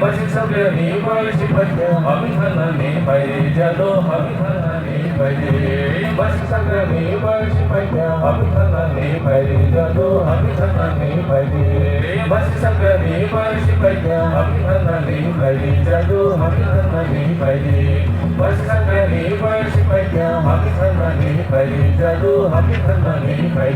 masih sagrani masih pada abikhanani pai jado abikhanani pai masih sagrani masih pada abikhanani pai jado abikhanani pai masih sagrani masih pada abikhanani pai jado abikhanani pai masih sagrani masih pada abikhanani pai jado abikhanani pai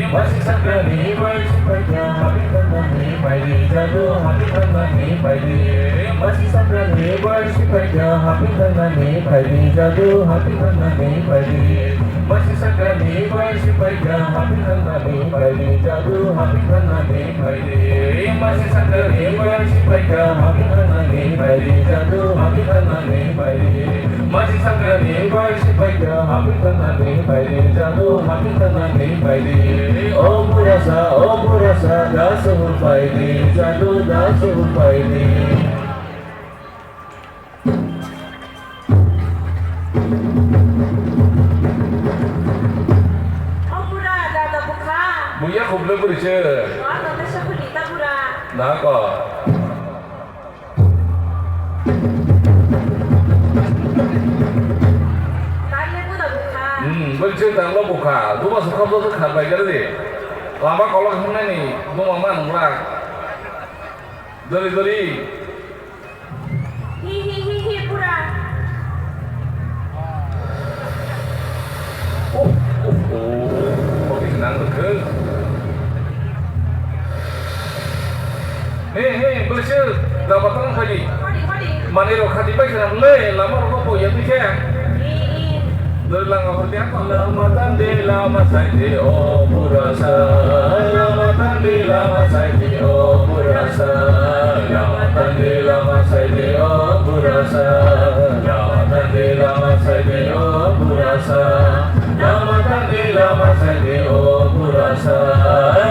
masih sagrani masih pada abikhanani pai jado abikhanani pai masih sagrani masih pada abikhanani pai jado abikhanani pai masih sagrani masih pada abikhanani pai jado abikhanani pai masih sagrani masih pada abikhanani pai jado abikhanani pai masih sagrani masih pada abikhanani pai jado abikhanani pai om rasa dasur pai jado dasur pai Buya không lên bữa chơi rồi. Đó, nó mới sắp đi ta bura. Đó có. Tanya pun tak buka. Bữa chơi tang lo buka. Tu masuk kamu tu khát baik jadi. Lama kalau kena ni, tu mama nungrak. Dari. Hi bura. Oh. Kau kenang ke? Hei, bữa chơi dapat orang kaji. Kodi. Mana lo kaji baik senang le, lama lo kau yang ni saya. Hi. Dalam apa dia? Lama tandi lama saja oh purasa. Lama tandi lama saja oh purasa. Lama tandi lama saja oh purasa. Lama tandi lama saja oh purasa. Lama tandi lama saja oh purasa.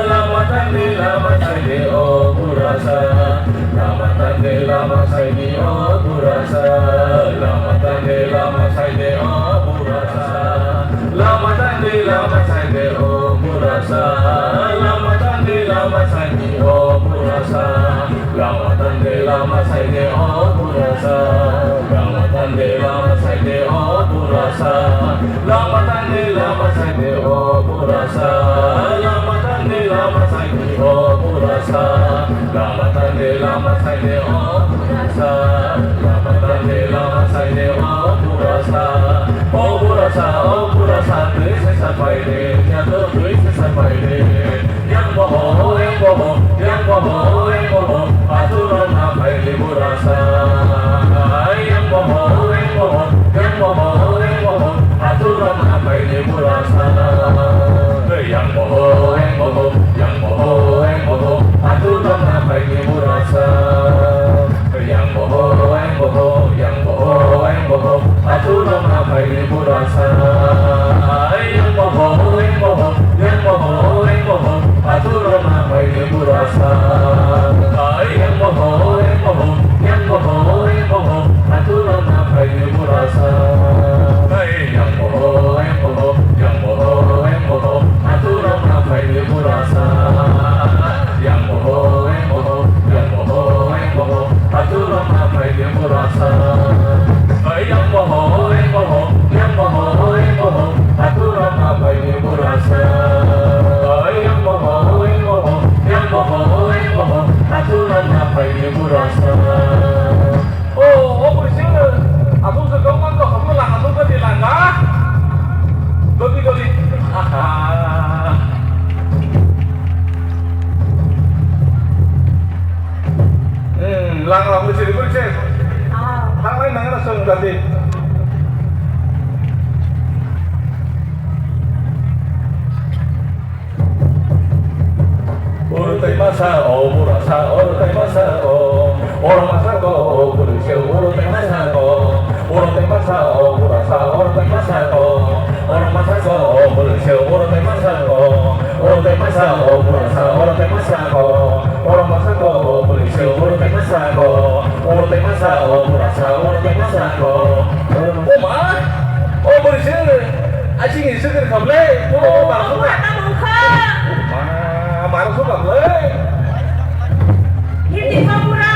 Lama tandi lama saja oh purasa. Lama tandi lama saja oh purasa. Lama tandi lama saja oh purasa. Lama tandi lama saja oh purasa. Lama tandi lama saja oh purasa. Lama tandi lama saja oh purasa. Lama tandi lama saja oh purasa. Lama tandi lama saja oh purasa. Lama tandi lama saja oh purasa. Lama tandi lama saja oh purasa. Lama tandi lama saja oh purasa. Oh purasa, tulis sampai deh, jatuh tulis sampai deh. Yang bohong, aturan apa ini purasa. Yang bohong, aturan apa ini purasa. Yang bohong, aturan apa ini purasa. Yang bohong, aturan apa ini purasa. Yang bohong, aturan apa ini purasa. Yang bohong, aturan apa ini purasa. Yang bohong, aturan apa ini purasa. Yang bohong, aturan apa ini purasa. Yang bohong, aturan apa ini purasa. Yang bohong, aturan apa ini purasa. Oh, polisi aku sekarang kok kamu langsung ke dilangga. Dodi. Lang polisi. Hang lain nang langsung ganti. Urutai masa oh purasa, urutai masa oh orang masa oh polisi, urutai masa oh purasa, urutai masa oh orang masa oh polisi, urutai masa oh purasa, urutai masa oh orang masa oh polisi, urutai masa oh purasa, urutai masa oh polisi, aci ini seger kable, Aku kata muka. Marah suka boleh. Hindi ka bura.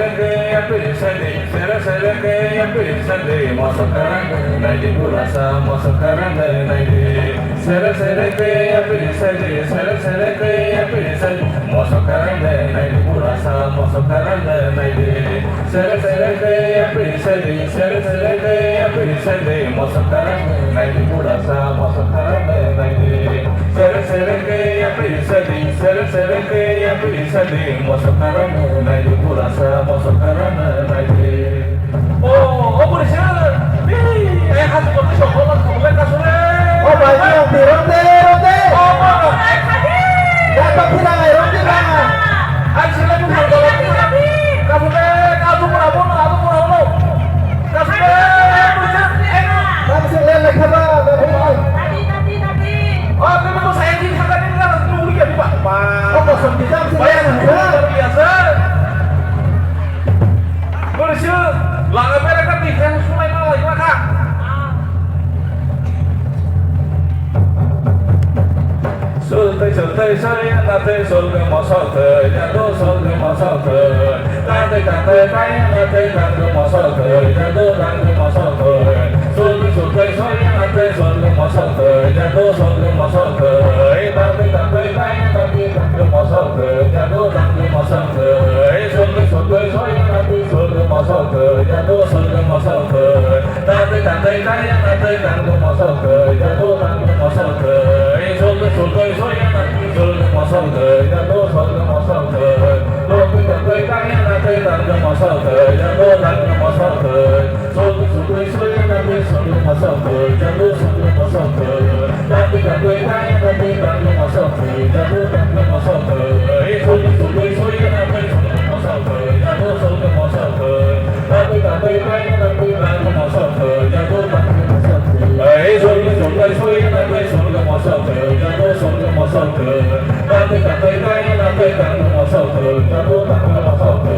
serengkeya pirisandi, serengkeya pirisandi, masuk karang naidi kurasa, masuk karang naidi. Serengkeya pirisandi, serengkeya pirisandi, masuk karang naidi kurasa, masuk karang naidi. Serengkeya pirisandi, serengkeya pirisandi, masuk karang naidi kurasa, masuk karang naidi. Serengkeya pirisandi, serengkeya pirisandi, masuk karang naidi kurasa, masuk karang naidi. Oh, boleh siaran. Ih, kasih kopi coklat, kemudian kasurnya. Oh, banyak roti, roti. Oh, mana? Dapat hilang air roti bang. Ayo silakan harga roti. Kasurnya, kamu berapa? Kasurnya, Langsung lelek apa? oh, tapi tuh saya ini harganya nggak nunggu ya, Pak. Oh, kosong kita bisa Bayar lelek. luar biasa. Bersih, langgar merah kan nih, yang sungai malah gimana kak? Sultai saya nanti sulke masote, jatuh sulke masote. Nanti kaya nanti kandu masote, jatuh kandu masote. Sultai saya nanti sulke masote, jatuh sulke masote. Nanti kaya nanti kandu masote, jatuh kandu masote. Sultai saya nanti sulke masote, jatuh sulke masote. Nanti kaya nanti kandu masote, jatuh kandu masote. Sultai saya nanti sulke masote, jatuh sulke masote. Sultai kaya nanti kandu masote, jatuh kandu masote. Sultai saya nanti sulke masote, jatuh sulke masote. Nanti kaya nanti kandu masote, jatuh kandu masote. Sultai saya nanti sulke masote, jatuh sulke masote. Nanti kaya nanti kandu masote, jatuh kandu masote. Sultai saya nanti sulke masote, jatuh sulke masote. Nanti kaya nanti kandu masote, jatuh kandu masote.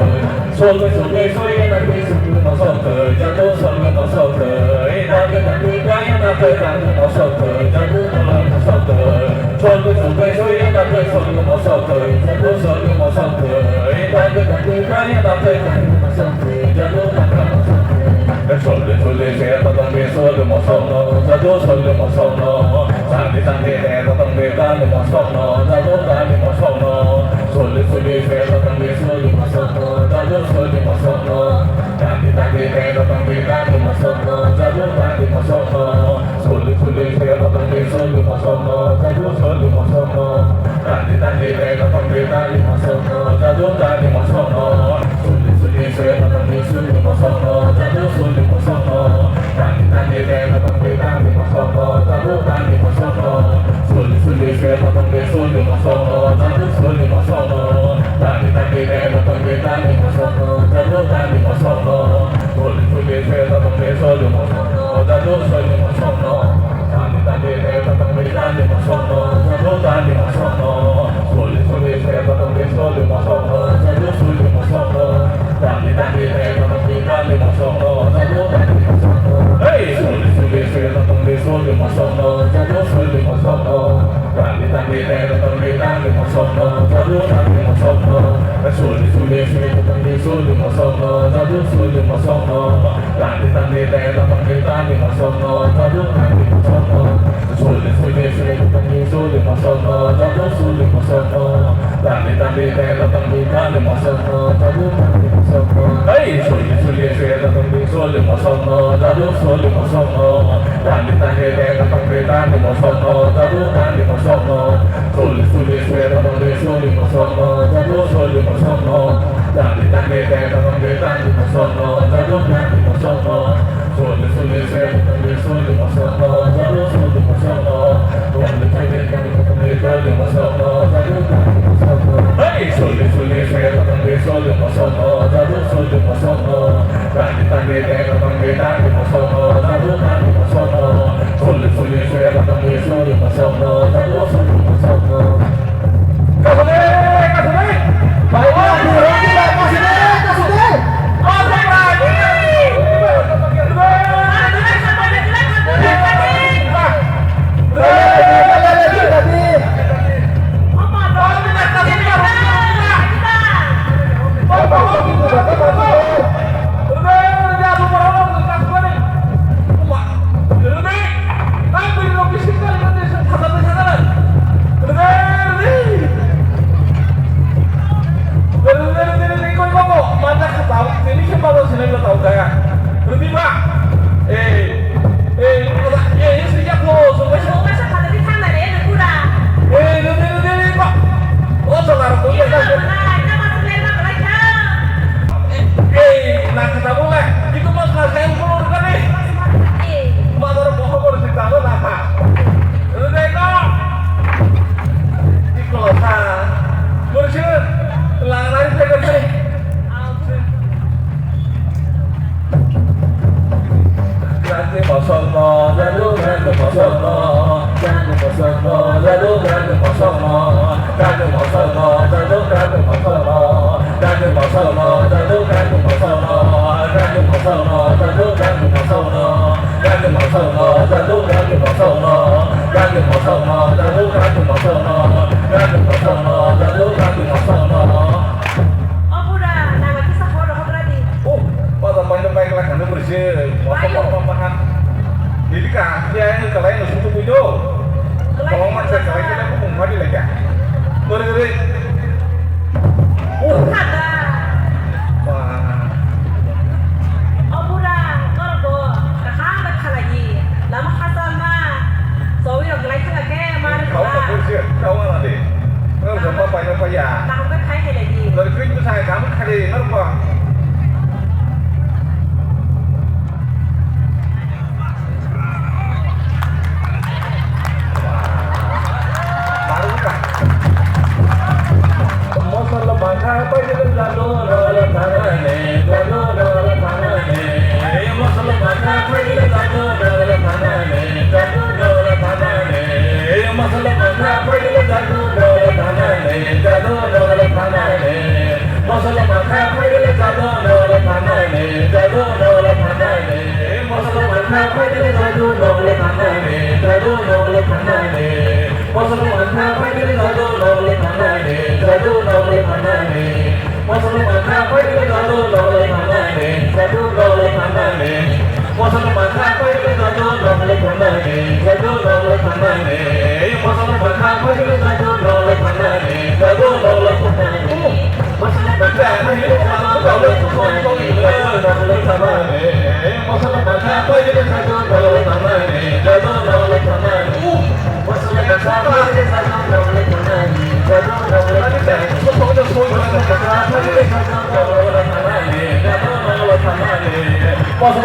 Sultai saya nanti sulke masote, jatuh sulke masote. Nanti kaya nanti kandu masote, jatuh kandu masote. Sultai saya nanti sulke masote, jatuh sulke masote. Nanti kaya nanti kandu masote, jatuh kandu masote. Sulit saya tatang besok di mosono, jatuh sulit mosono. Santi saya tatang beta di mosono, jatuh tadi mosono. Sulit saya tatang besok di mosono, jatuh sulit mosono. Santi saya tatang beta di mosono, jatuh tadi mosono. Sulit saya tatang besok di mosono, jatuh sulit mosono. Santi saya tatang beta di mosono, jatuh tadi mosono. Sulit saya tatang besok di mosono, jatuh sulit mosono. Nanti saya tatang beta di mosono, jatuh tadi mosono. Sulit saya tatang besok di mosono, jatuh sulit mosono. Nanti saya tatang beta di mosono, jatuh tadi mosono. Sulit saya tatang besok di mosono, jatuh sulit mosono. Nanti saya tatang beta di mosono, jatuh tadi mosono. Sulit saya tatang besok di mosono, jatuh sulit mosono. Nanti saya tatang beta di mosono, jatuh tadi mosono. Hey, sulit saya tatang besok di mosono, jatuh sulit mosono. Nanti saya tatang beta di mosono, jatuh tadi mosono. Sulit saya tatang besok di mosono, jatuh sulit mosono. Nanti saya tatang beta di mosono, jatuh tadi mosono. Sulit saya tatang besok di mosono, jatuh sulit mosono. Nanti saya tatang beta di mosono, jatuh tadi mosono. Hey, sulit saya tatang besok di mosono, jatuh sulit mosono. Nanti saya tatang beta di mosono, jatuh tadi mosono. Sulit saya tatang besok di mosono, jatuh sulit mosono. Nanti saya tatang beta di mosono, jatuh tadi mosono. Sulit saya tatang besok di mosono, jatuh sulit mosono. Nanti saya tatang beta di mosono, jatuh tadi mosono. Hey, sulit saya tatang besok di mosono, jatuh sulit mosono. Nanti saya tatang beta di mosono, jatuh tadi mosono. Sulit saya tatang besok di mosono, jatuh sulit mosono. Kasih. Baik lagi roti bang, kasih. Oh, saya lagi. Lelek tadi. Oh, ini lo tahu gak? Berhenti pak. Sejak lo semua. Semoga saya di sana deh, kurang. Nanti pak. Oh sekarang tuh ya. Mana masuk lema mereka. Nah ketemu lah. Itu mas saya ulur kan nih. Motor bohong harus ditanggung apa? Udah kok. Iklosa. Bersih. Langan saya kerja. Grande Mosono, Jadu Grande Mosono, Grande Mosono, Jadu Grande Mosono, Grande Mosono, Jadu Grande Mosono, Grande Mosono, Jadu Grande Mosono, Grande Mosono, Jadu Grande Mosono, Grande Mosono, Jadu Grande Mosono, Grande Mosono, Jadu Grande Mosono, Grande Mosono, Jadu Grande Mosono. Oh udah, nama kisah bodoh berarti. Pada panjang-panjang kelas anda bersih, makan. Jadi kah, dia yang kalian harus tutup video. Kalau macam kalian kita pun mandi lagi. Gede. Ada. Wah. Oh udah, korbo. Kahang lagi. Lama hasil mah. Soalnya orang lain kan lagi mana Kau tak bersih, kau mana deh? Kau siapa panjang-panjang ya? Tahun kan kayak lagi. Dari kerja saya kamu kali apa? Posso